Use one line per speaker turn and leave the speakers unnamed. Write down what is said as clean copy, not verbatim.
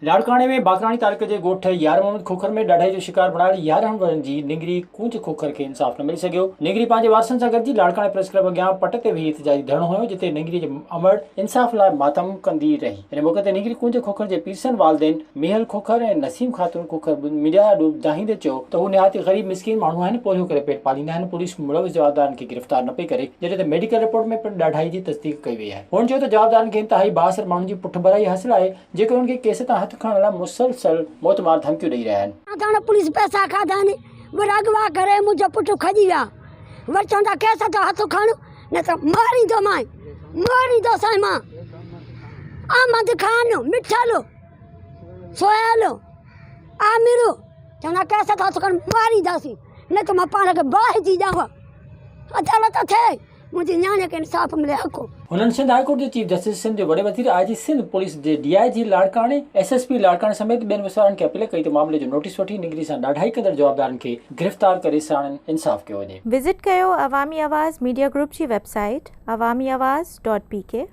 लाड़काणे में बाकराणी तालुके जे ॻोठ यार मोहम्मद खोखर में ॾाढाई जो शिकार बणायल 11 वरनि जी निंगरी कुंज खोखर खे इंसाफ़ न मिली सघियो। निंगरी पंहिंजे वारसनि सां गॾिजी लाड़काणे प्रेस क्लब अॻियां पट ते वेही एहतिजाजी धरणो हुयो, जिते निंगरी जे अमड़ इंसाफ़ लाइ मातम कंदी रही। इन मौक़े ते निंगरी कुंज खोखर जे पीरसन वालदेन मेहल खोखर ऐं नसीम ख़ातून खोखर मीडिया ॿुधाईंदे चयो त हू निहायती ग़रीब मिसकीन माण्हू आहिनि, पोलियो करे पेट पालींदा आहिनि। पुलिस मुलविस जवाबदारनि खे गिरफ़्तार न पई करे, जॾहिं त मेडिकल रिपोर्ट में पिणु ॾाढाई जी तस्दीक कई वई आहे। हुन चयो त जवाबदारनि खे इंतिहाई बासर माण्हुनि जी पुठभराई हासिल आहे, जेके उन्हनि खे केस तां हथ खणण लाइ मुसलसल मोतमार धमकियूं ॾेई रहिया आहिनि।
पुलिस पैसा खाधा आहिनि, अगवा करे मुंहिंजो पुटु खजी विया, वरी चवंदा केस तां हथ खण न त मारींदो साईं मां। अहमद खान, मिठल, सोहेल, आमिर चवंदा केस तां हथ खण मारींदासीं, न त मां पाण खे बाहिजी ॾियां। अदालत थिए मुंहिंजी न्याणे खे इंसाफ़ मिले हक़ो।
हुननि सिंध हाईकोर्ट जे चीफ जस्टिस, सिंध जो वॾे वज़ीर, आईजी सिंध, पुलिस जे DIG लाड़काणे, SSP लाड़काणे समेत ॿियनि विसारनि खे अपील कई त मामले जो नोटिस वठी निंगरी सां ॾाढाई कंदड़ जवाबदारनि खे गिरफ़्तार करे साणनि इंसाफ़ कयो वञे।
विज़िट कयो अवामी आवाज़ मीडिया ग्रुप जी वेबसाइट awamiawaz.pk।